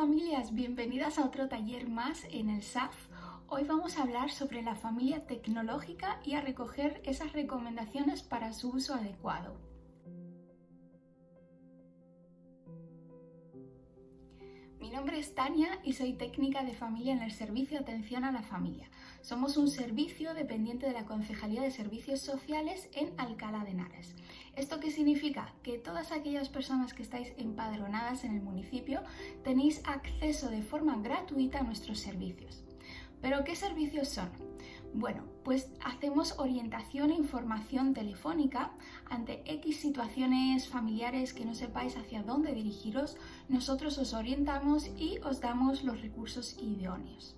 familias, bienvenidas a otro taller más en el SAF. Hoy vamos a hablar sobre la familia tecnológica y a recoger esas recomendaciones para su uso adecuado. Mi nombre es Tania y soy técnica de familia en el Servicio de Atención a la Familia. Somos un servicio dependiente de la Concejalía de Servicios Sociales en Alcalá de Henares. ¿Esto qué significa? Que todas aquellas personas que estáis empadronadas en el municipio tenéis acceso de forma gratuita a nuestros servicios. ¿Pero qué servicios son? Bueno, pues hacemos orientación e información telefónica ante X situaciones familiares que no sepáis hacia dónde dirigiros. Nosotros os orientamos y os damos los recursos idóneos.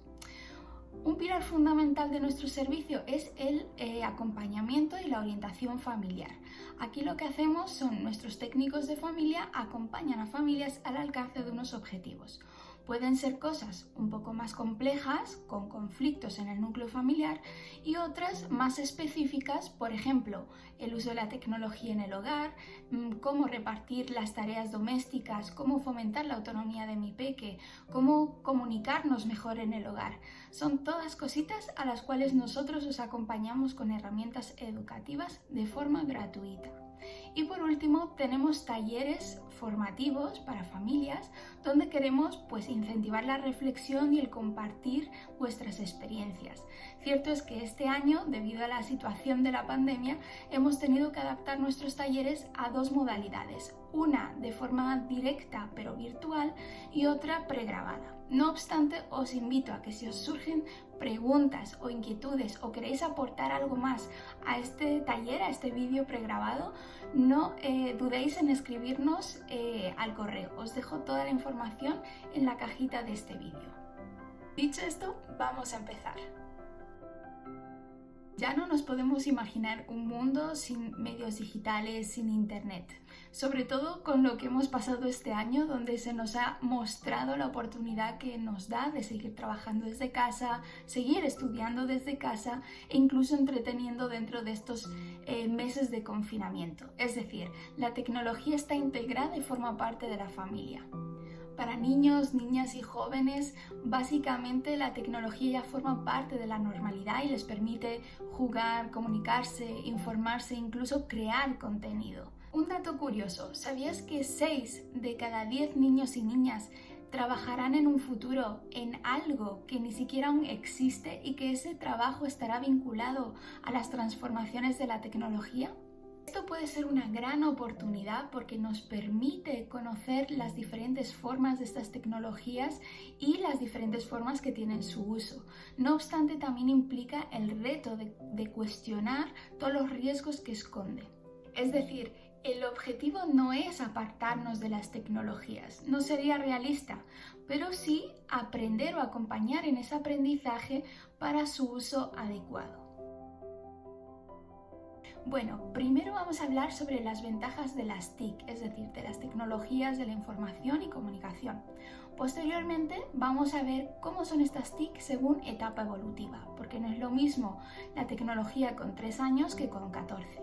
Un pilar fundamental de nuestro servicio es el acompañamiento y la orientación familiar. Aquí lo que hacemos son nuestros técnicos de familia acompañan a familias al alcance de unos objetivos. Pueden ser cosas un poco más complejas, con conflictos en el núcleo familiar, y otras más específicas, por ejemplo, el uso de la tecnología en el hogar, cómo repartir las tareas domésticas, cómo fomentar la autonomía de mi peque, cómo comunicarnos mejor en el hogar. Son todas cositas a las cuales nosotros os acompañamos con herramientas educativas de forma gratuita. Y por último, tenemos talleres formativos para familias donde queremos incentivar la reflexión y el compartir vuestras experiencias. Cierto es que este año, debido a la situación de la pandemia, hemos tenido que adaptar nuestros talleres a dos modalidades, una de forma directa pero virtual y otra pregrabada. No obstante, os invito a que si os surgen preguntas o inquietudes o queréis aportar algo más a este taller, a este vídeo pregrabado, no dudéis en escribirnos al correo. Os dejo toda la información en la cajita de este vídeo. Dicho esto, vamos a empezar. Ya no nos podemos imaginar un mundo sin medios digitales, sin internet, sobre todo con lo que hemos pasado este año, donde se nos ha mostrado la oportunidad que nos da de seguir trabajando desde casa, seguir estudiando desde casa e incluso entreteniendo dentro de estos meses de confinamiento. Es decir, la tecnología está integrada y forma parte de la familia. Para niños, niñas y jóvenes, básicamente la tecnología ya forma parte de la normalidad y les permite jugar, comunicarse, informarse e incluso crear contenido. Un dato curioso, ¿sabías que 6 de cada 10 niños y niñas trabajarán en un futuro en algo que ni siquiera aún existe y que ese trabajo estará vinculado a las transformaciones de la tecnología? Esto puede ser una gran oportunidad porque nos permite conocer las diferentes formas de estas tecnologías y las diferentes formas que tienen su uso. No obstante, también implica el reto de cuestionar todos los riesgos que esconde. Es decir, el objetivo no es apartarnos de las tecnologías, no sería realista, pero sí aprender o acompañar en ese aprendizaje para su uso adecuado. Bueno, primero vamos a hablar sobre las ventajas de las TIC, es decir, de las tecnologías de la información y comunicación. Posteriormente vamos a ver cómo son estas TIC según etapa evolutiva, porque no es lo mismo la tecnología con 3 años que con 14.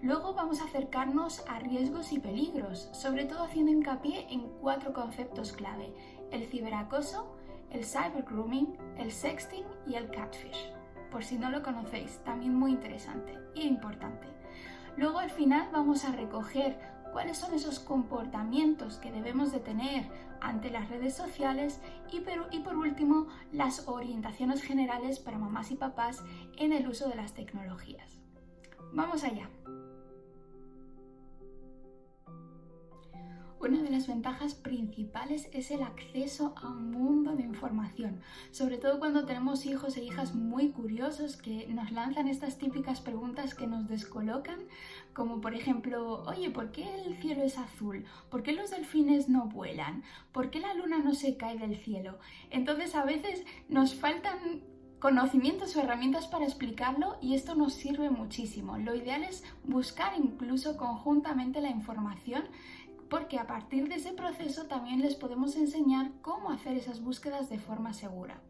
Luego vamos a acercarnos a riesgos y peligros, sobre todo haciendo hincapié en 4 conceptos clave: el ciberacoso, el cybergrooming, el sexting y el catfish. Por si no lo conocéis, también muy interesante e importante. Luego al final vamos a recoger cuáles son esos comportamientos que debemos de tener ante las redes sociales y por último las orientaciones generales para mamás y papás en el uso de las tecnologías. ¡Vamos allá! Una de las ventajas principales es el acceso a un mundo de información, sobre todo cuando tenemos hijos e hijas muy curiosos que nos lanzan estas típicas preguntas que nos descolocan, como por ejemplo, oye, ¿por qué el cielo es azul? ¿Por qué los delfines no vuelan? ¿Por qué la luna no se cae del cielo? Entonces a veces nos faltan conocimientos o herramientas para explicarlo y esto nos sirve muchísimo. Lo ideal es buscar incluso conjuntamente la información, porque a partir de ese proceso también les podemos enseñar cómo hacer esas búsquedas de forma segura.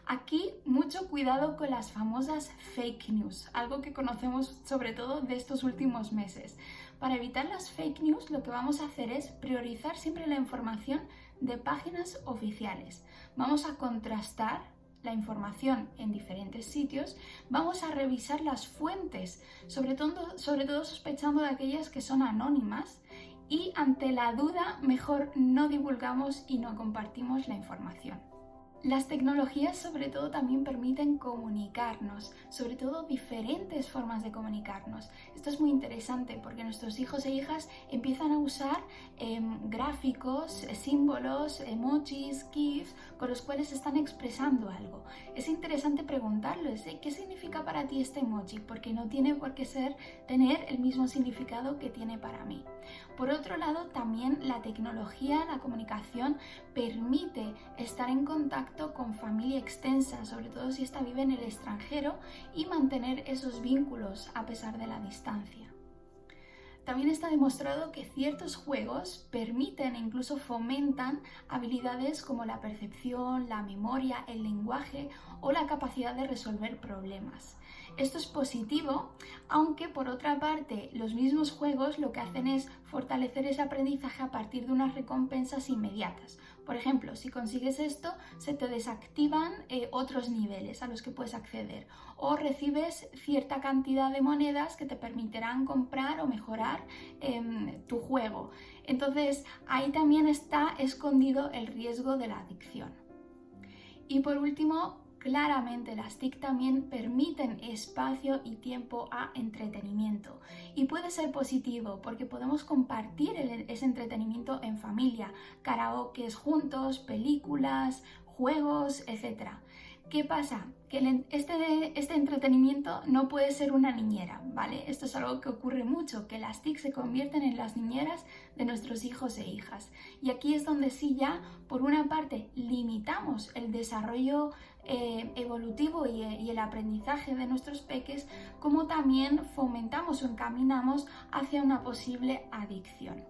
Aquí mucho cuidado con las famosas fake news, algo que conocemos sobre todo de estos últimos meses. Para evitar las fake news lo que vamos a hacer es priorizar siempre la información de páginas oficiales. Vamos a contrastar la información en diferentes sitios, vamos a revisar las fuentes, sobre todo sospechando de aquellas que son anónimas, y ante la duda mejor no divulgamos y no compartimos la información. Las tecnologías sobre todo también permiten comunicarnos, sobre todo diferentes formas de comunicarnos. Esto es muy interesante porque nuestros hijos e hijas empiezan a usar gráficos, símbolos, emojis, GIFs, con los cuales están expresando algo. Es interesante preguntarles, ¿qué significa para ti este emoji? Porque no tiene por qué tener el mismo significado que tiene para mí. Por otro lado, también la tecnología, la comunicación, permite estar en contacto con familia extensa, sobre todo si ésta vive en el extranjero, y mantener esos vínculos a pesar de la distancia. También está demostrado que ciertos juegos permiten e incluso fomentan habilidades como la percepción, la memoria, el lenguaje o la capacidad de resolver problemas. Esto es positivo, aunque por otra parte los mismos juegos lo que hacen es fortalecer ese aprendizaje a partir de unas recompensas inmediatas. Por ejemplo, si consigues esto, se te desactivan otros niveles a los que puedes acceder, o recibes cierta cantidad de monedas que te permitirán comprar o mejorar tu juego. Entonces, ahí también está escondido el riesgo de la adicción. Y por último, claramente las TIC también permiten espacio y tiempo a entretenimiento, y puede ser positivo porque podemos compartir ese entretenimiento en familia, karaokes juntos, películas, juegos, etc. ¿Qué pasa? Que este entretenimiento no puede ser una niñera, ¿vale? Esto es algo que ocurre mucho, que las TIC se convierten en las niñeras de nuestros hijos e hijas. Y aquí es donde sí ya, por una parte, limitamos el desarrollo evolutivo y el aprendizaje de nuestros peques, como también fomentamos o encaminamos hacia una posible adicción.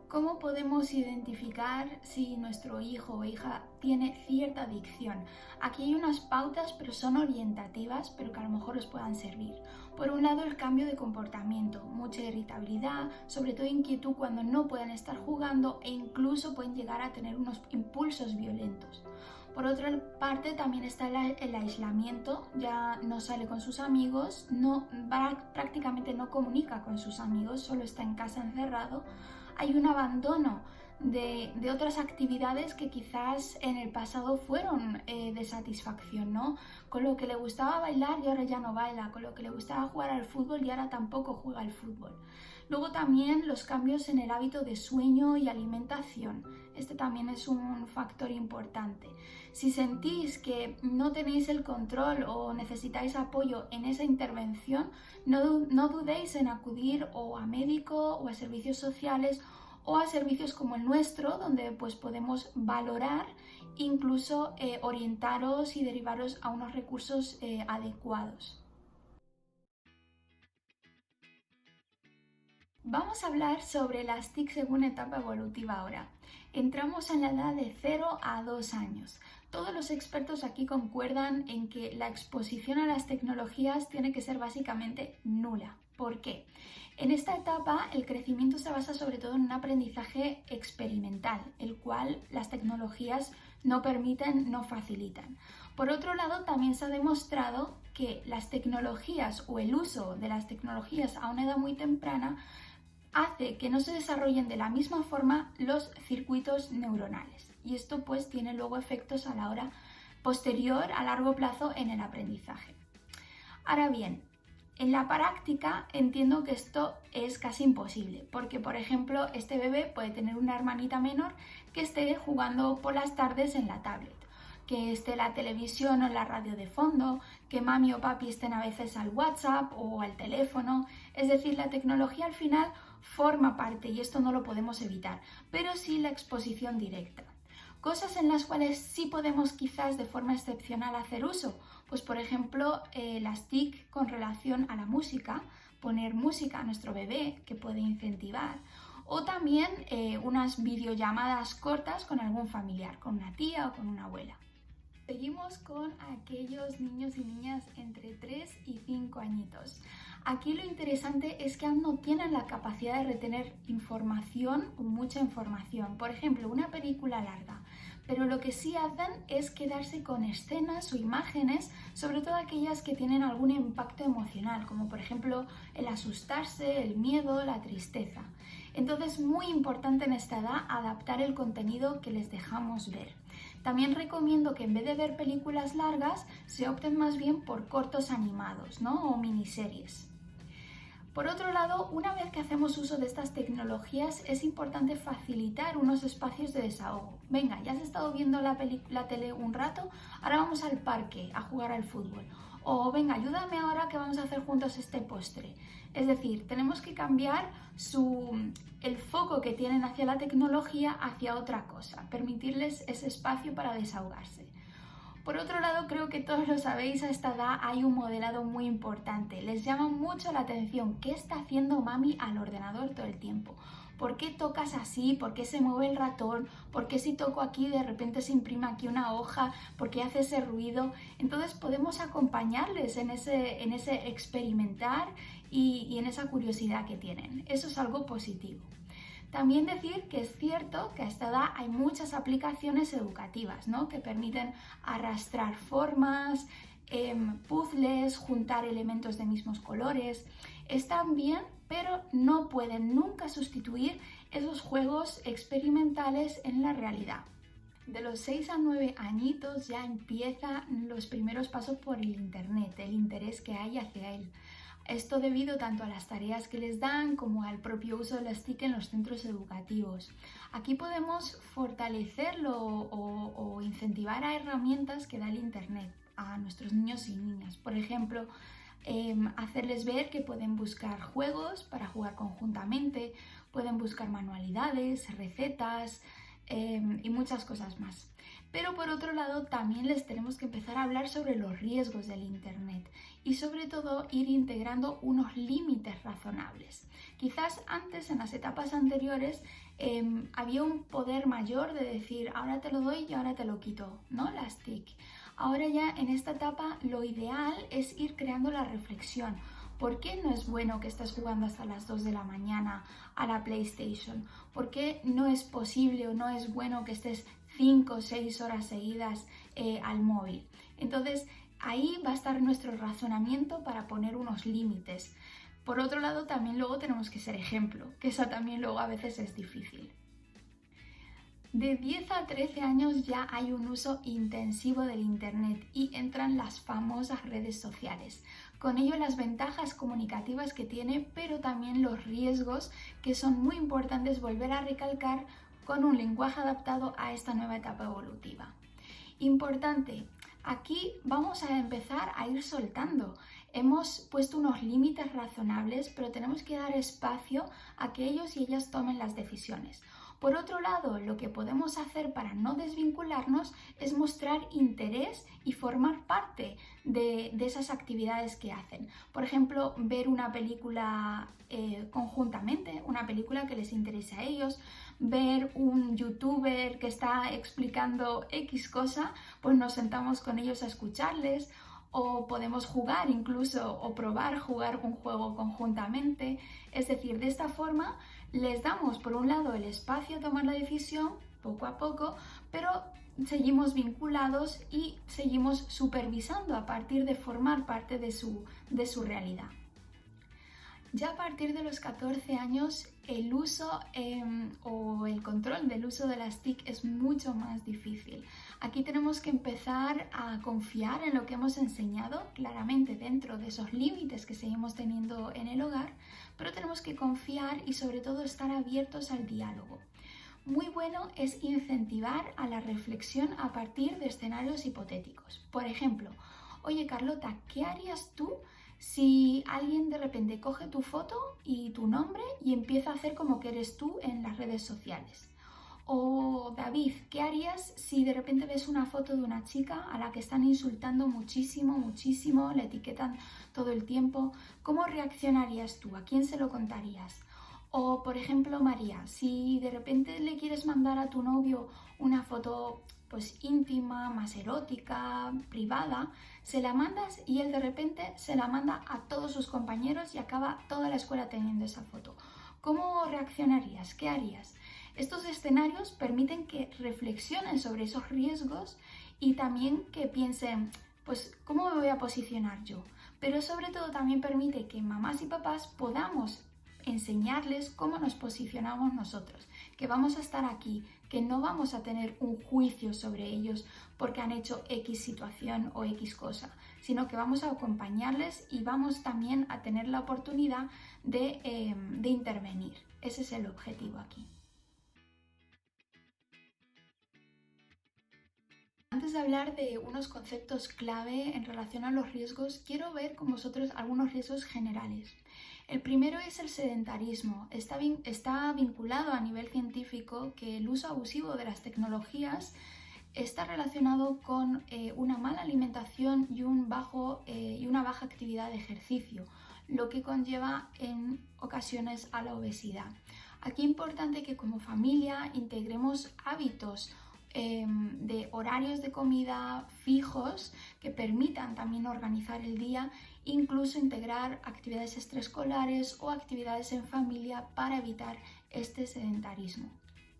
¿Cómo podemos identificar si nuestro hijo o hija tiene cierta adicción? Aquí hay unas pautas, pero son orientativas, pero que a lo mejor os puedan servir. Por un lado, el cambio de comportamiento, mucha irritabilidad, sobre todo inquietud cuando no puedan estar jugando e incluso pueden llegar a tener unos impulsos violentos. Por otra parte, también está el aislamiento, ya no sale con sus amigos, prácticamente no comunica con sus amigos, solo está en casa encerrado. Hay un abandono de otras actividades que quizás en el pasado fueron de satisfacción, ¿no? Con lo que le gustaba bailar y ahora ya no baila, con lo que le gustaba jugar al fútbol y ahora tampoco juega al fútbol. Luego también los cambios en el hábito de sueño y alimentación. Este también es un factor importante. Si sentís que no tenéis el control o necesitáis apoyo en esa intervención, no dudéis en acudir o a médico o a servicios sociales o a servicios como el nuestro, donde pues podemos valorar, incluso orientaros y derivaros a unos recursos adecuados. Vamos a hablar sobre las TIC según etapa evolutiva ahora. Entramos en la edad de 0 a 2 años. Todos los expertos aquí concuerdan en que la exposición a las tecnologías tiene que ser básicamente nula. ¿Por qué? En esta etapa el crecimiento se basa sobre todo en un aprendizaje experimental, el cual las tecnologías no permiten, no facilitan. Por otro lado, también se ha demostrado que las tecnologías o el uso de las tecnologías a una edad muy temprana hace que no se desarrollen de la misma forma los circuitos neuronales, y esto pues tiene luego efectos a la hora posterior a largo plazo en el aprendizaje. Ahora bien, en la práctica entiendo que esto es casi imposible, porque por ejemplo este bebé puede tener una hermanita menor que esté jugando por las tardes en la tablet, que esté la televisión o la radio de fondo, que mami o papi estén a veces al WhatsApp o al teléfono. Es decir, la tecnología al final forma parte y esto no lo podemos evitar, pero sí la exposición directa. Cosas en las cuales sí podemos quizás de forma excepcional hacer uso, pues por ejemplo las TIC con relación a la música, poner música a nuestro bebé que puede incentivar, o también unas videollamadas cortas con algún familiar, con una tía o con una abuela. Seguimos con aquellos niños y niñas entre 3 y 5 añitos. Aquí lo interesante es que aún no tienen la capacidad de retener información o mucha información. Por ejemplo, una película larga. Pero lo que sí hacen es quedarse con escenas o imágenes, sobre todo aquellas que tienen algún impacto emocional, como por ejemplo el asustarse, el miedo, la tristeza. Entonces, muy importante en esta edad adaptar el contenido que les dejamos ver. También recomiendo que en vez de ver películas largas, se opten más bien por cortos animados, ¿no? O miniseries. Por otro lado, una vez que hacemos uso de estas tecnologías, es importante facilitar unos espacios de desahogo. Venga, ya has estado viendo la tele un rato, ahora vamos al parque a jugar al fútbol. O venga, ayúdame ahora que vamos a hacer juntos este postre. Es decir, tenemos que cambiar el foco que tienen hacia la tecnología hacia otra cosa, permitirles ese espacio para desahogarse. Por otro lado, creo que todos lo sabéis, a esta edad hay un modelado muy importante. Les llama mucho la atención qué está haciendo mami al ordenador todo el tiempo. ¿Por qué tocas así? ¿Por qué se mueve el ratón? ¿Por qué si toco aquí de repente se imprime aquí una hoja? ¿Por qué hace ese ruido? Entonces podemos acompañarles en ese experimentar y en esa curiosidad que tienen. Eso es algo positivo. También decir que es cierto que a esta edad hay muchas aplicaciones educativas, ¿no? Que permiten arrastrar formas, puzzles, juntar elementos de mismos colores. Están bien, pero no pueden nunca sustituir esos juegos experimentales en la realidad. De los 6 a 9 añitos ya empiezan los primeros pasos por el internet, el interés que hay hacia él. Esto debido tanto a las tareas que les dan como al propio uso de las TIC en los centros educativos. Aquí podemos fortalecerlo o incentivar a herramientas que da el Internet a nuestros niños y niñas. Por ejemplo, hacerles ver que pueden buscar juegos para jugar conjuntamente, pueden buscar manualidades, recetas y muchas cosas más. Pero por otro lado también les tenemos que empezar a hablar sobre los riesgos del Internet y sobre todo ir integrando unos límites razonables. Quizás antes, en las etapas anteriores, había un poder mayor de decir ahora te lo doy y ahora te lo quito, ¿no? Las TIC. Ahora ya en esta etapa lo ideal es ir creando la reflexión. ¿Por qué no es bueno que estés jugando hasta las 2 de la mañana a la PlayStation? ¿Por qué no es posible o no es bueno que estés 5 o 6 horas seguidas al móvil? Entonces, ahí va a estar nuestro razonamiento para poner unos límites. Por otro lado, también luego tenemos que ser ejemplo, que eso también luego a veces es difícil. De 10 a 13 años ya hay un uso intensivo del Internet y entran las famosas redes sociales. Con ello las ventajas comunicativas que tiene, pero también los riesgos que son muy importantes volver a recalcar con un lenguaje adaptado a esta nueva etapa evolutiva. Importante, aquí vamos a empezar a ir soltando. Hemos puesto unos límites razonables, pero tenemos que dar espacio a que ellos y ellas tomen las decisiones. Por otro lado, lo que podemos hacer para no desvincularnos es mostrar interés y formar parte de esas actividades que hacen. Por ejemplo, ver una película conjuntamente, una película que les interese a ellos, ver un youtuber que está explicando X cosa, pues nos sentamos con ellos a escucharles, o podemos jugar incluso o probar jugar un juego conjuntamente. Es decir, de esta forma les damos por un lado el espacio a tomar la decisión poco a poco, pero seguimos vinculados y seguimos supervisando a partir de formar parte de su realidad. Ya a partir de los 14 años el uso o el control del uso de las TIC es mucho más difícil. Aquí tenemos que empezar a confiar en lo que hemos enseñado, claramente dentro de esos límites que seguimos teniendo en el hogar, pero tenemos que confiar y sobre todo estar abiertos al diálogo. Muy bueno es incentivar a la reflexión a partir de escenarios hipotéticos. Por ejemplo, oye Carlota, ¿qué harías tú si alguien de repente coge tu foto y tu nombre y empieza a hacer como que eres tú en las redes sociales? O David, ¿qué harías si de repente ves una foto de una chica a la que están insultando muchísimo, la etiquetan todo el tiempo? ¿Cómo reaccionarías tú? ¿A quién se lo contarías? O, por ejemplo, María, si de repente le quieres mandar a tu novio una foto pues íntima, más erótica, privada, se la mandas y él de repente se la manda a todos sus compañeros y acaba toda la escuela teniendo esa foto. ¿Cómo reaccionarías? ¿Qué harías? Estos escenarios permiten que reflexionen sobre esos riesgos y también que piensen, pues, ¿cómo me voy a posicionar yo? Pero sobre todo también permite que mamás y papás podamos enseñarles cómo nos posicionamos nosotros, que vamos a estar aquí, que no vamos a tener un juicio sobre ellos porque han hecho X situación o X cosa, sino que vamos a acompañarles y vamos también a tener la oportunidad de intervenir. Ese es el objetivo aquí. Antes de hablar de unos conceptos clave en relación a los riesgos, quiero ver con vosotros algunos riesgos generales. El primero es el sedentarismo. Está vinculado a nivel científico que el uso abusivo de las tecnologías está relacionado con una mala alimentación y una baja actividad de ejercicio, lo que conlleva en ocasiones a la obesidad. Aquí es importante que como familia integremos hábitos de horarios de comida fijos que permitan también organizar el día, incluso integrar actividades extraescolares o actividades en familia para evitar este sedentarismo.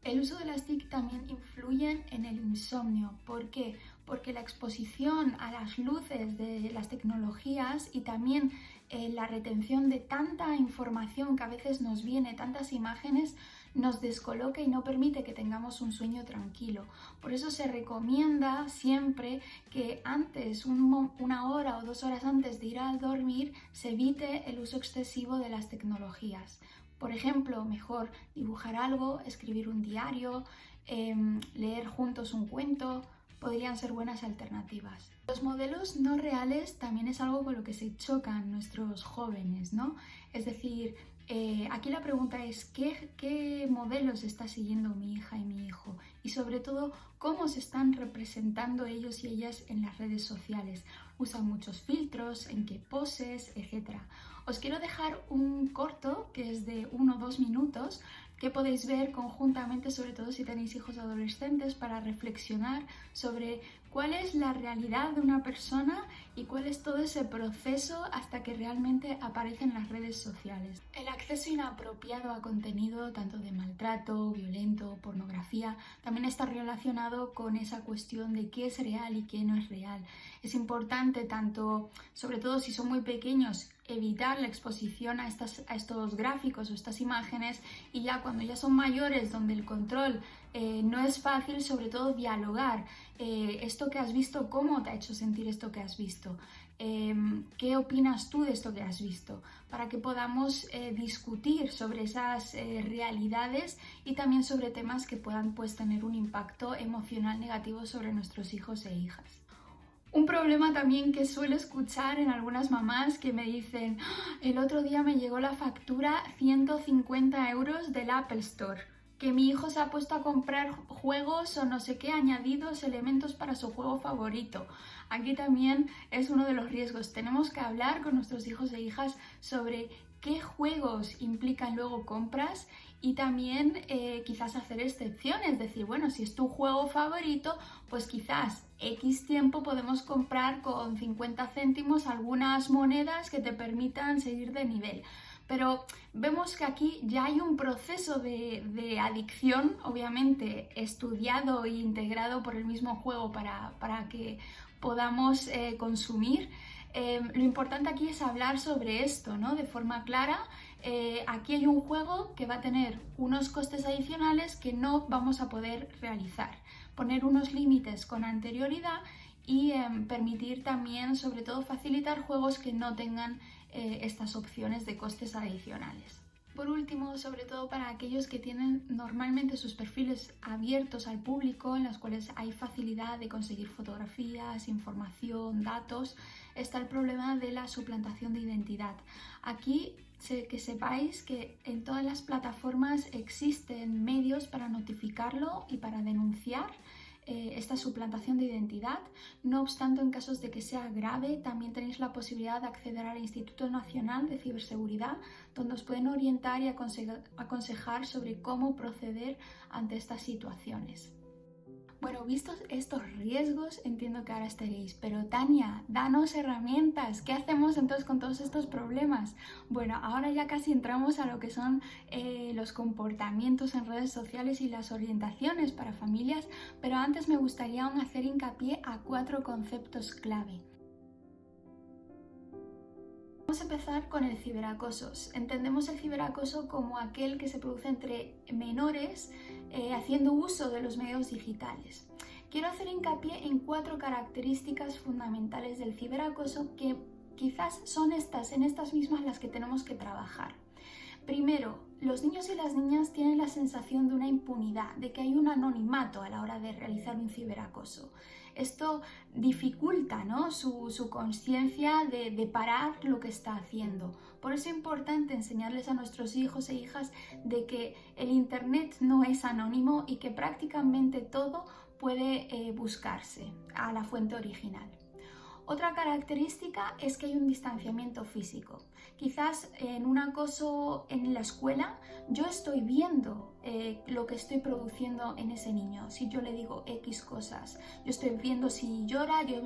El uso de las TIC también influye en el insomnio. ¿Por qué? Porque la exposición a las luces de las tecnologías y también la retención de tanta información que a veces nos viene, tantas imágenes, nos descoloca y no permite que tengamos un sueño tranquilo. Por eso se recomienda siempre que antes, una hora o 2 horas antes de ir a dormir, se evite el uso excesivo de las tecnologías. Por ejemplo, mejor dibujar algo, escribir un diario, leer juntos un cuento, podrían ser buenas alternativas. Los modelos no reales también es algo con lo que se chocan nuestros jóvenes, ¿no? Es decir, aquí la pregunta es ¿qué modelos está siguiendo mi hija y mi hijo? Y sobre todo, ¿cómo se están representando ellos y ellas en las redes sociales? Usan muchos filtros, en qué poses, etc. Os quiero dejar un corto que es de 1 o 2 minutos que podéis ver conjuntamente, sobre todo si tenéis hijos adolescentes, para reflexionar sobre cuál es la realidad de una persona y cuál es todo ese proceso hasta que realmente aparece en las redes sociales. El acceso inapropiado a contenido tanto de maltrato, violento, pornografía, también está relacionado con esa cuestión de qué es real y qué no es real. Es importante tanto, sobre todo si son muy pequeños, evitar la exposición a estos gráficos o estas imágenes, y ya cuando ya son mayores, donde el control no es fácil, sobre todo dialogar. Esto que has visto, ¿cómo te ha hecho sentir esto que has visto? ¿Qué opinas tú de esto que has visto? Para que podamos discutir sobre esas realidades y también sobre temas que puedan pues, tener un impacto emocional negativo sobre nuestros hijos e hijas. Un problema también que suelo escuchar en algunas mamás que me dicen: el otro día me llegó la factura 150 € del Apple Store, que mi hijo se ha puesto a comprar juegos o no sé qué, añadidos, elementos para su juego favorito. Aquí también es uno de los riesgos. Tenemos que hablar con nuestros hijos e hijas sobre qué juegos implican luego compras y también quizás hacer excepciones, decir, bueno, si es tu juego favorito, pues quizás X tiempo podemos comprar con 50 céntimos algunas monedas que te permitan seguir de nivel. Pero vemos que aquí ya hay un proceso de adicción, obviamente estudiado e integrado por el mismo juego para que podamos consumir. Lo importante aquí es hablar sobre esto, ¿no? De forma clara. Aquí hay un juego que va a tener unos costes adicionales que no vamos a poder realizar. Poner unos límites con anterioridad y permitir también, sobre todo, facilitar juegos que no tengan estas opciones de costes adicionales. Por último, sobre todo para aquellos que tienen normalmente sus perfiles abiertos al público, en los cuales hay facilidad de conseguir fotografías, información, datos, está el problema de la suplantación de identidad. Aquí que sepáis que en todas las plataformas existen medios para notificarlo y para denunciar esta suplantación de identidad. No obstante, en casos de que sea grave, también tenéis la posibilidad de acceder al Instituto Nacional de Ciberseguridad, donde os pueden orientar y aconsejar sobre cómo proceder ante estas situaciones. Bueno, vistos estos riesgos, entiendo que ahora estaréis, pero Tania, danos herramientas. ¿Qué hacemos entonces con todos estos problemas? Bueno, ahora ya casi entramos a lo que son los comportamientos en redes sociales y las orientaciones para familias, pero antes me gustaría aún hacer hincapié a 4 conceptos clave. Vamos a empezar con el ciberacoso. Entendemos el ciberacoso como aquel que se produce entre menores haciendo uso de los medios digitales. Quiero hacer hincapié en 4 características fundamentales del ciberacoso que quizás son en estas mismas las que tenemos que trabajar. Primero, los niños y las niñas tienen la sensación de una impunidad, de que hay un anonimato a la hora de realizar un ciberacoso. Esto dificulta, ¿no?, su conciencia de parar lo que está haciendo. Por eso es importante enseñarles a nuestros hijos e hijas de que el Internet no es anónimo y que prácticamente todo puede buscarse a la fuente original. Otra característica es que hay un distanciamiento físico. Quizás en un acoso en la escuela yo estoy viendo lo que estoy produciendo en ese niño. Si yo le digo X cosas, yo estoy viendo si llora, yo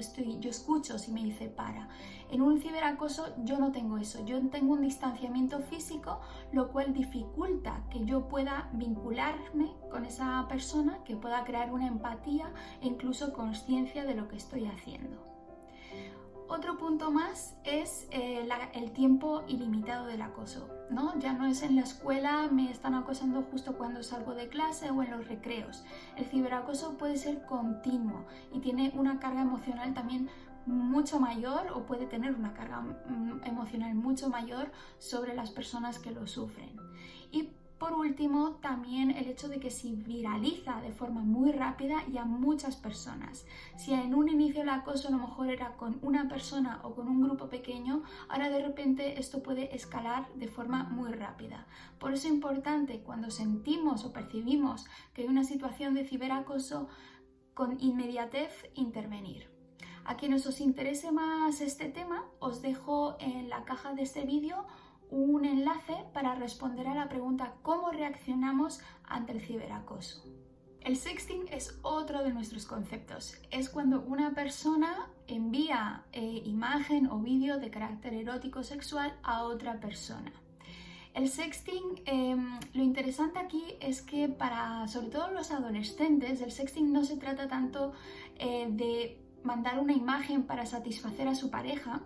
escucho si me dice para. En un ciberacoso yo no tengo eso, yo tengo un distanciamiento físico, lo cual dificulta que yo pueda vincularme con esa persona, que pueda crear una empatía e incluso conciencia de lo que estoy haciendo. Otro punto más es el tiempo ilimitado del acoso, ¿no? Ya no es en la escuela, me están acosando justo cuando salgo de clase o en los recreos. El ciberacoso puede ser continuo y tiene una carga emocional también mucho mayor, o puede tener una carga emocional mucho mayor sobre las personas que lo sufren. Y por último, también el hecho de que se viraliza de forma muy rápida y a muchas personas. Si en un inicio el acoso a lo mejor era con una persona o con un grupo pequeño, ahora de repente esto puede escalar de forma muy rápida. Por eso es importante, cuando sentimos o percibimos que hay una situación de ciberacoso, con inmediatez intervenir. A quienes os interese más este tema, os dejo en la caja de este vídeo un enlace para responder a la pregunta ¿cómo reaccionamos ante el ciberacoso? El sexting es otro de nuestros conceptos. Es cuando una persona envía imagen o vídeo de carácter erótico sexual a otra persona. El sexting, lo interesante aquí es que para sobre todo los adolescentes, el sexting no se trata tanto de mandar una imagen para satisfacer a su pareja.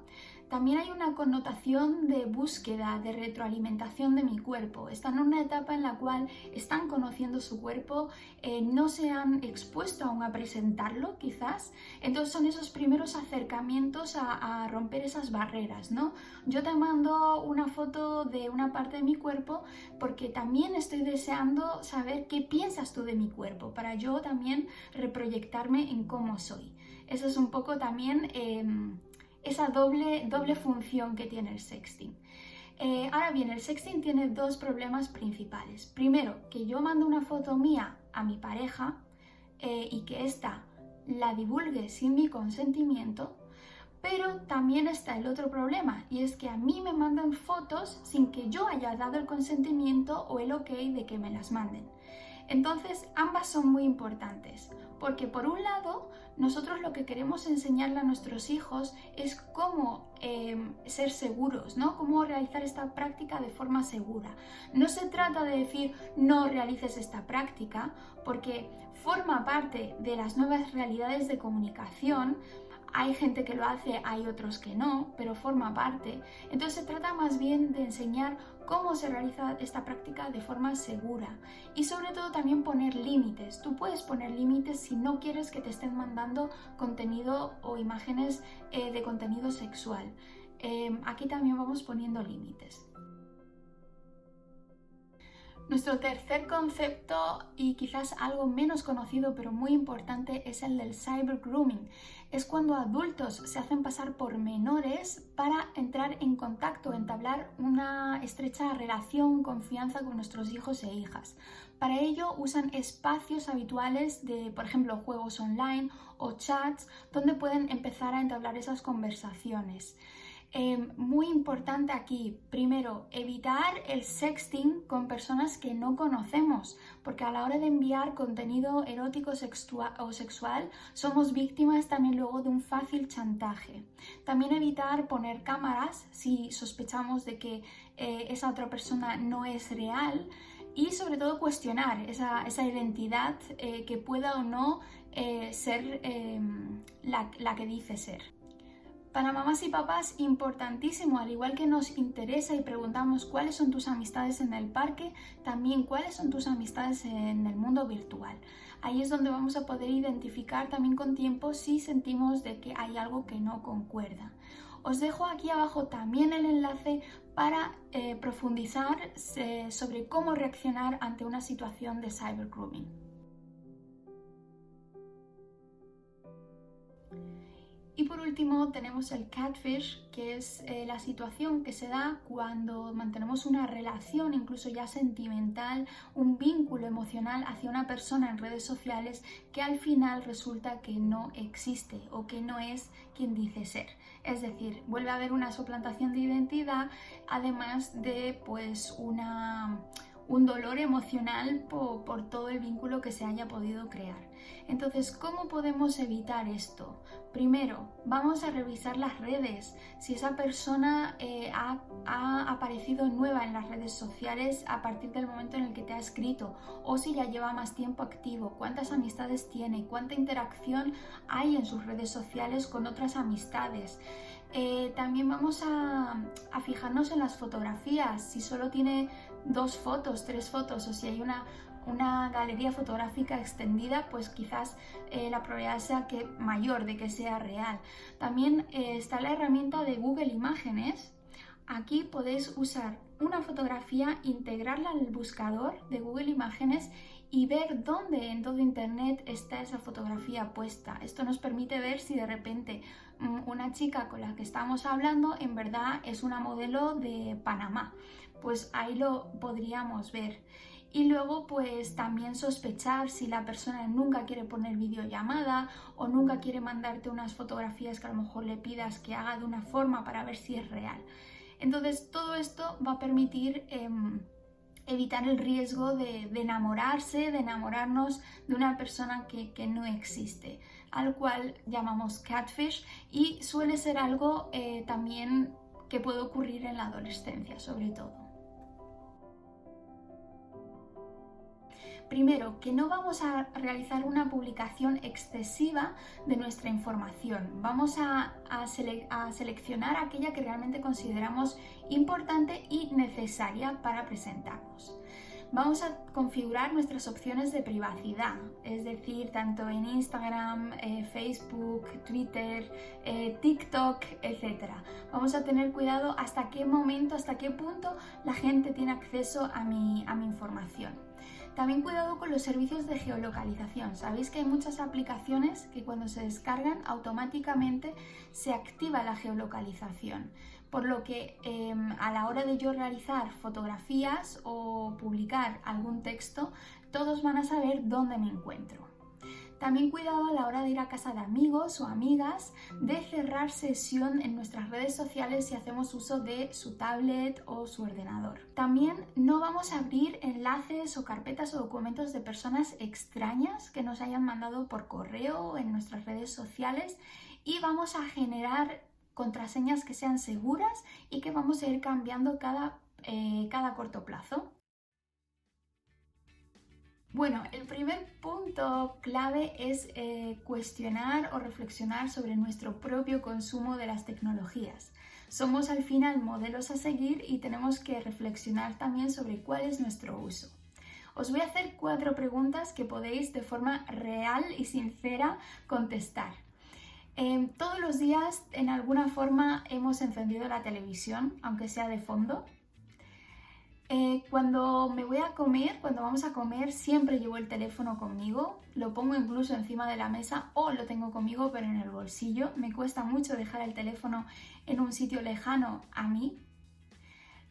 También hay una connotación de búsqueda, de retroalimentación de mi cuerpo. Están en una etapa en la cual están conociendo su cuerpo, no se han expuesto aún a presentarlo, quizás. Entonces son esos primeros acercamientos a romper esas barreras, ¿no? Yo te mando una foto de una parte de mi cuerpo porque también estoy deseando saber qué piensas tú de mi cuerpo, para yo también reproyectarme en cómo soy. Eso es un poco también esa doble función que tiene el sexting. Ahora bien, el sexting tiene 2 problemas principales. Primero, que yo mando una foto mía a mi pareja y que ésta la divulgue sin mi consentimiento, pero también está el otro problema, y es que a mí me mandan fotos sin que yo haya dado el consentimiento o el ok de que me las manden. Entonces, ambas son muy importantes, porque por un lado, nosotros lo que queremos enseñarle a nuestros hijos es cómo ser seguros, ¿no? Cómo realizar esta práctica de forma segura. No se trata de decir no realices esta práctica, porque forma parte de las nuevas realidades de comunicación. Hay gente que lo hace, hay otros que no, pero forma parte. Entonces se trata más bien de enseñar cómo se realiza esta práctica de forma segura y sobre todo también poner límites. Tú puedes poner límites si no quieres que te estén mandando contenido o imágenes de contenido sexual. Aquí también vamos poniendo límites. Nuestro tercer concepto, y quizás algo menos conocido pero muy importante, es el del cybergrooming. Es cuando adultos se hacen pasar por menores para entrar en contacto, entablar una estrecha relación, confianza con nuestros hijos e hijas. Para ello usan espacios habituales de, por ejemplo, juegos online o chats donde pueden empezar a entablar esas conversaciones. Muy importante aquí, primero, evitar el sexting con personas que no conocemos, porque a la hora de enviar contenido erótico o sexual somos víctimas también luego de un fácil chantaje. También evitar poner cámaras si sospechamos de que esa otra persona no es real, y sobre todo cuestionar esa identidad que pueda o no ser la que dice ser. Para mamás y papás, importantísimo, al igual que nos interesa y preguntamos cuáles son tus amistades en el parque, también cuáles son tus amistades en el mundo virtual. Ahí es donde vamos a poder identificar también con tiempo si sentimos de que hay algo que no concuerda. Os dejo aquí abajo también el enlace para profundizar sobre cómo reaccionar ante una situación de cybergrooming. Y por último tenemos el catfish, que es la situación que se da cuando mantenemos una relación, incluso ya sentimental, un vínculo emocional hacia una persona en redes sociales que al final resulta que no existe o que no es quien dice ser. Es decir, vuelve a haber una suplantación de identidad, además de pues un dolor emocional por todo el vínculo que se haya podido crear. Entonces, ¿cómo podemos evitar esto? Primero, vamos a revisar las redes. Si esa persona ha aparecido nueva en las redes sociales a partir del momento en el que te ha escrito, o si ya lleva más tiempo activo, cuántas amistades tiene, cuánta interacción hay en sus redes sociales con otras amistades. También vamos a fijarnos en las fotografías, si solo tiene 2 fotos, 3 fotos, o si hay una galería fotográfica extendida, pues quizás la probabilidad sea mayor de que sea real. También está la herramienta de Google Imágenes. Aquí podéis usar una fotografía, integrarla al buscador de Google Imágenes y ver dónde en todo Internet está esa fotografía puesta. Esto nos permite ver si de repente una chica con la que estamos hablando en verdad es una modelo de Panamá. Pues ahí lo podríamos ver. Y luego pues también sospechar si la persona nunca quiere poner videollamada o nunca quiere mandarte unas fotografías que a lo mejor le pidas que haga de una forma para ver si es real. Entonces todo esto va a permitir evitar el riesgo de enamorarnos de una persona que no existe, al cual llamamos catfish, y suele ser algo también que puede ocurrir en la adolescencia sobre todo. Primero, que no vamos a realizar una publicación excesiva de nuestra información. Vamos a seleccionar aquella que realmente consideramos importante y necesaria para presentarnos. Vamos a configurar nuestras opciones de privacidad, es decir, tanto en Instagram, Facebook, Twitter, TikTok, etc. Vamos a tener cuidado hasta qué momento, hasta qué punto la gente tiene acceso a mi información. También cuidado con los servicios de geolocalización. Sabéis que hay muchas aplicaciones que cuando se descargan automáticamente se activa la geolocalización, por lo que a la hora de yo realizar fotografías o publicar algún texto, todos van a saber dónde me encuentro. También cuidado a la hora de ir a casa de amigos o amigas, de cerrar sesión en nuestras redes sociales si hacemos uso de su tablet o su ordenador. También no vamos a abrir enlaces o carpetas o documentos de personas extrañas que nos hayan mandado por correo o en nuestras redes sociales, y vamos a generar contraseñas que sean seguras y que vamos a ir cambiando cada corto plazo. Bueno, el primer punto clave es cuestionar o reflexionar sobre nuestro propio consumo de las tecnologías. Somos al final modelos a seguir y tenemos que reflexionar también sobre cuál es nuestro uso. Os voy a hacer 4 preguntas que podéis de forma real y sincera contestar. Todos los días en alguna forma hemos encendido la televisión, aunque sea de fondo. Cuando me voy a comer, cuando vamos a comer, siempre llevo el teléfono conmigo, lo pongo incluso encima de la mesa o lo tengo conmigo pero en el bolsillo. Me cuesta mucho dejar el teléfono en un sitio lejano a mí.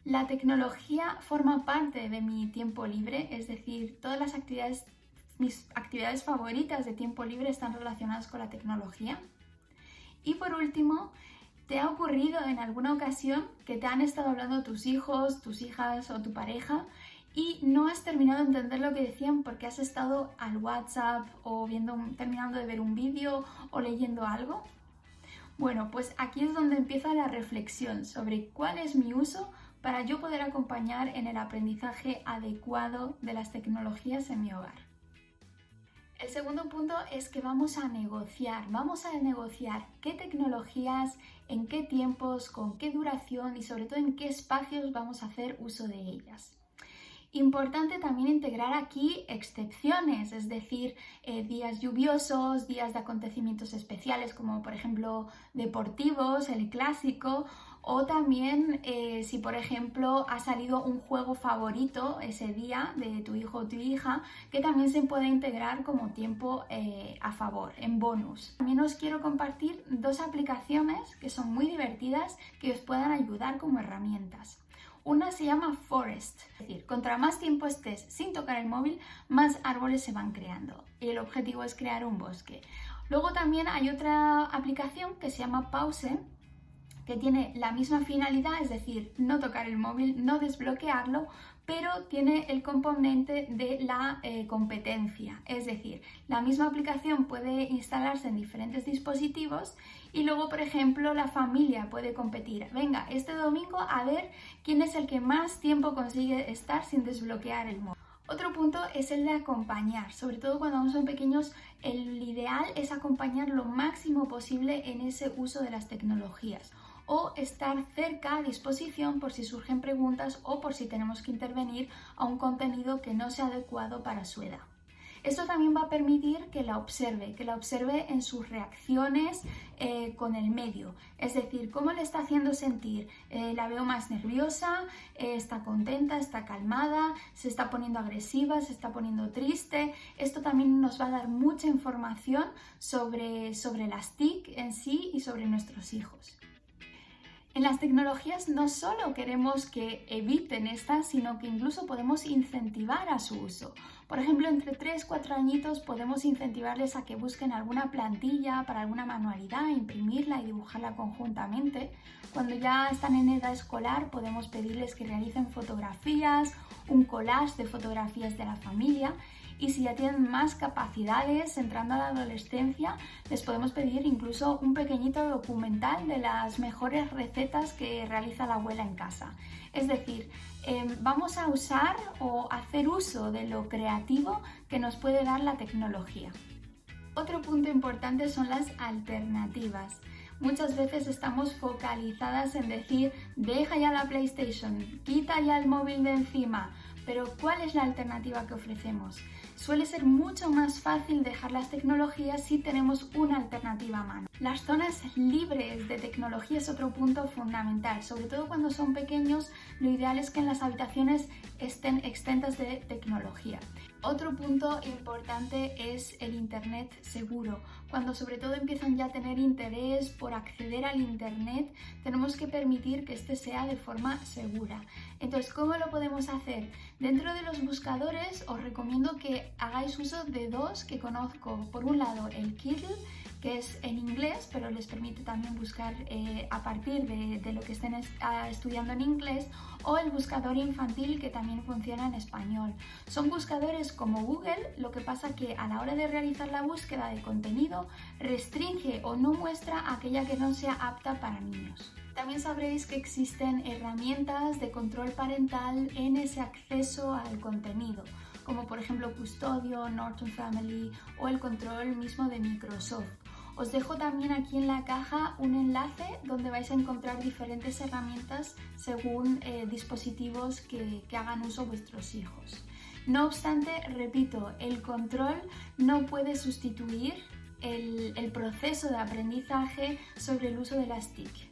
La tecnología forma parte de mi tiempo libre, es decir, todas las actividades, mis actividades favoritas de tiempo libre están relacionadas con la tecnología. Y por último, ¿te ha ocurrido en alguna ocasión que te han estado hablando tus hijos, tus hijas o tu pareja y no has terminado de entender lo que decían porque has estado al WhatsApp o terminando de ver un vídeo o leyendo algo? Bueno, pues aquí es donde empieza la reflexión sobre cuál es mi uso para yo poder acompañar en el aprendizaje adecuado de las tecnologías en mi hogar. El segundo punto es que vamos a negociar qué tecnologías, en qué tiempos, con qué duración y sobre todo en qué espacios vamos a hacer uso de ellas. Importante también integrar aquí excepciones, es decir, días lluviosos, días de acontecimientos especiales como por ejemplo deportivos, el clásico, o también si por ejemplo ha salido un juego favorito ese día de tu hijo o tu hija, que también se puede integrar como tiempo a favor, en bonus. También os quiero compartir dos aplicaciones que son muy divertidas que os puedan ayudar como herramientas. Una se llama Forest, es decir, contra más tiempo estés sin tocar el móvil, más árboles se van creando y el objetivo es crear un bosque. Luego también hay otra aplicación que se llama Pause, que tiene la misma finalidad, es decir, no tocar el móvil, no desbloquearlo, pero tiene el componente de la competencia, es decir, la misma aplicación puede instalarse en diferentes dispositivos y luego, por ejemplo, la familia puede competir. Venga, este domingo a ver quién es el que más tiempo consigue estar sin desbloquear el móvil. Otro punto es el de acompañar, sobre todo cuando aún son pequeños, el ideal es acompañar lo máximo posible en ese uso de las tecnologías o estar cerca a disposición por si surgen preguntas o por si tenemos que intervenir a un contenido que no sea adecuado para su edad. Esto también va a permitir que la observe en sus reacciones con el medio, es decir, cómo le está haciendo sentir. La veo más nerviosa, está contenta, está calmada, se está poniendo agresiva, se está poniendo triste. Esto también nos va a dar mucha información sobre las TIC en sí y sobre nuestros hijos. En las tecnologías no solo queremos que eviten estas, sino que incluso podemos incentivar a su uso. Por ejemplo, entre 3-4 añitos podemos incentivarles a que busquen alguna plantilla para alguna manualidad, imprimirla y dibujarla conjuntamente. Cuando ya están en edad escolar podemos pedirles que realicen fotografías, un collage de fotografías de la familia. Y si ya tienen más capacidades, entrando a la adolescencia, les podemos pedir incluso un pequeñito documental de las mejores recetas que realiza la abuela en casa. Es decir, vamos a usar o hacer uso de lo creativo que nos puede dar la tecnología. Otro punto importante son las alternativas. Muchas veces estamos focalizadas en decir, deja ya la PlayStation, quita ya el móvil de encima, pero ¿cuál es la alternativa que ofrecemos? Suele ser mucho más fácil dejar las tecnologías si tenemos una alternativa a mano. Las zonas libres de tecnología es otro punto fundamental, sobre todo cuando son pequeños, lo ideal es que en las habitaciones estén exentas de tecnología. Otro punto importante es el internet seguro. Cuando sobre todo empiezan ya a tener interés por acceder al internet, tenemos que permitir que este sea de forma segura. Entonces, ¿cómo lo podemos hacer? Dentro de los buscadores os recomiendo que hagáis uso de dos que conozco. Por un lado, el Kindle, que es en inglés, pero les permite también buscar a partir de lo que estén estudiando en inglés, o el buscador infantil, que también funciona en español. Son buscadores como Google, lo que pasa que a la hora de realizar la búsqueda de contenido restringe o no muestra aquella que no sea apta para niños. También sabréis que existen herramientas de control parental en ese acceso al contenido, como por ejemplo Custodio, Norton Family o el control mismo de Microsoft. Os dejo también aquí en la caja un enlace donde vais a encontrar diferentes herramientas según dispositivos que hagan uso vuestros hijos. No obstante, repito, el control no puede sustituir el proceso de aprendizaje sobre el uso de las TIC.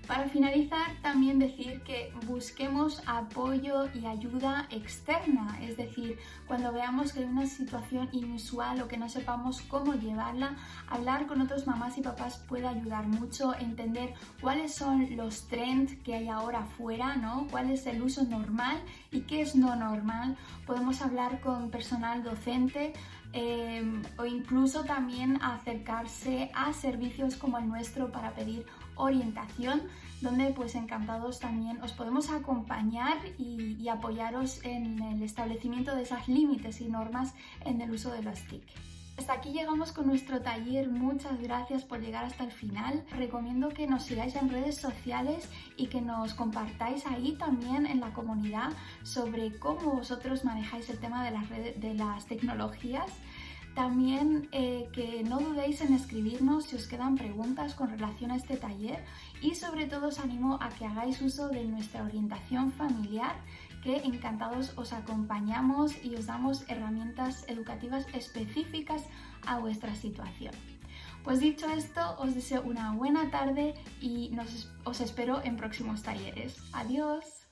Para finalizar, también decir que busquemos apoyo y ayuda externa, es decir, cuando veamos que hay una situación inusual o que no sepamos cómo llevarla, hablar con otros mamás y papás puede ayudar mucho, entender cuáles son los trends que hay ahora afuera, ¿no? Cuál es el uso normal y qué es no normal. Podemos hablar con personal docente, o incluso también acercarse a servicios como el nuestro para pedir orientación, donde pues encantados también os podemos acompañar y apoyaros en el establecimiento de esos límites y normas en el uso de las TIC. Hasta aquí llegamos con nuestro taller, muchas gracias por llegar hasta el final. Recomiendo que nos sigáis en redes sociales y que nos compartáis ahí también en la comunidad sobre cómo vosotros manejáis el tema de las tecnologías. También que no dudéis en escribirnos si os quedan preguntas con relación a este taller y sobre todo os animo a que hagáis uso de nuestra orientación familiar, que encantados os acompañamos y os damos herramientas educativas específicas a vuestra situación. Pues dicho esto, os deseo una buena tarde y os espero en próximos talleres. ¡Adiós!